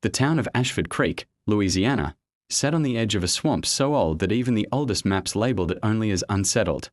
The town of Ashford Creek, Louisiana, sat on the edge of a swamp so old that even the oldest maps labeled it only as unsettled.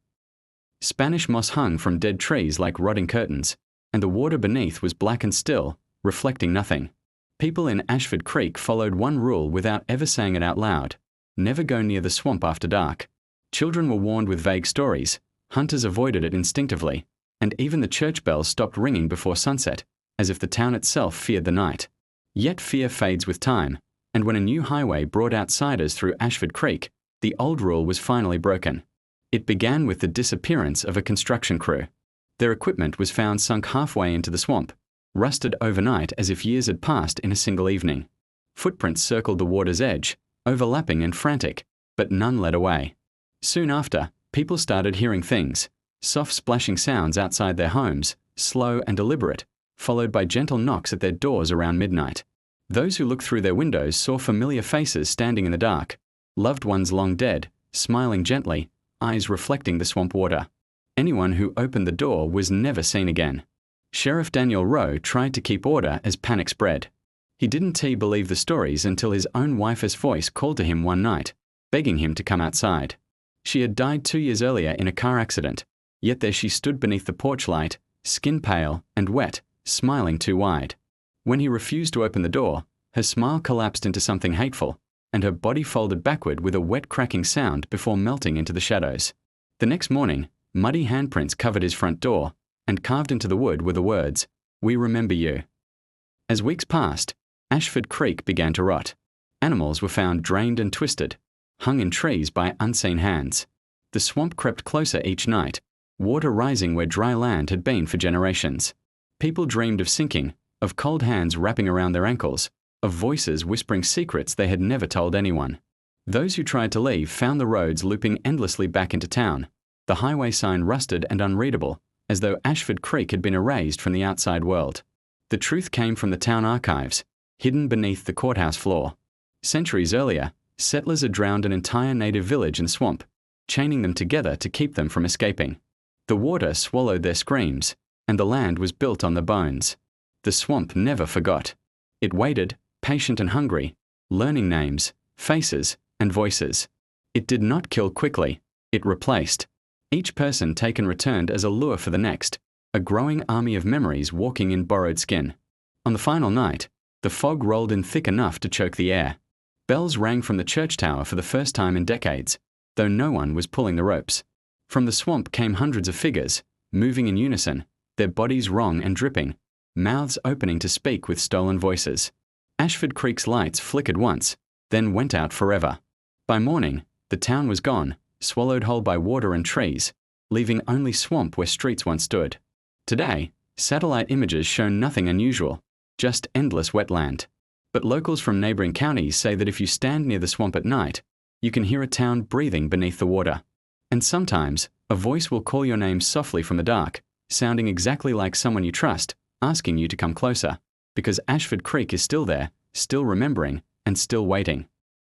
Spanish moss hung from dead trees like rotting curtains, and the water beneath was black and still, reflecting nothing. People in Ashford Creek followed one rule without ever saying it out loud: never go near the swamp after dark. Children were warned with vague stories, hunters avoided it instinctively, and even the church bells stopped ringing before sunset, as if the town itself feared the night. Yet fear fades with time, and when a new highway brought outsiders through Ashford Creek, the old rule was finally broken. It began with the disappearance of a construction crew. Their equipment was found sunk halfway into the swamp, rusted overnight as if years had passed in a single evening. Footprints circled the water's edge, overlapping and frantic, but none led away. Soon after, people started hearing things, soft splashing sounds outside their homes, slow and deliberate, followed by gentle knocks at their doors around midnight. Those who looked through their windows saw familiar faces standing in the dark, loved ones long dead, smiling gently, eyes reflecting the swamp water. Anyone who opened the door was never seen again. Sheriff Daniel Rowe tried to keep order as panic spread. He didn't believe the stories until his own wife's voice called to him one night, begging him to come outside. She had died 2 years earlier in a car accident, yet there she stood beneath the porch light, skin pale and wet, smiling too wide. When he refused to open the door, her smile collapsed into something hateful, and her body folded backward with a wet cracking sound before melting into the shadows. The next morning, muddy handprints covered his front door, and carved into the wood were the words, "We remember you." As weeks passed, Ashford Creek began to rot. Animals were found drained and twisted, hung in trees by unseen hands. The swamp crept closer each night, water rising where dry land had been for generations. People dreamed of sinking, of cold hands wrapping around their ankles, of voices whispering secrets they had never told anyone. Those who tried to leave found the roads looping endlessly back into town, the highway sign rusted and unreadable, as though Ashford Creek had been erased from the outside world. The truth came from the town archives, hidden beneath the courthouse floor. Centuries earlier, settlers had drowned an entire native village in swamp, chaining them together to keep them from escaping. The water swallowed their screams, and the land was built on the bones. The swamp never forgot. It waited, patient and hungry, learning names, faces, and voices. It did not kill quickly, it replaced. Each person taken returned as a lure for the next, a growing army of memories walking in borrowed skin. On the final night, the fog rolled in thick enough to choke the air. Bells rang from the church tower for the first time in decades, though no one was pulling the ropes. From the swamp came hundreds of figures, moving in unison, their bodies wrong and dripping, mouths opening to speak with stolen voices. Ashford Creek's lights flickered once, then went out forever. By morning, the town was gone, swallowed whole by water and trees, leaving only swamp where streets once stood. Today, satellite images show nothing unusual, just endless wetland. But locals from neighboring counties say that if you stand near the swamp at night, you can hear a town breathing beneath the water. And sometimes, a voice will call your name softly from the dark, sounding exactly like someone you trust, asking you to come closer, because Ashford Creek is still there, still remembering, and still waiting.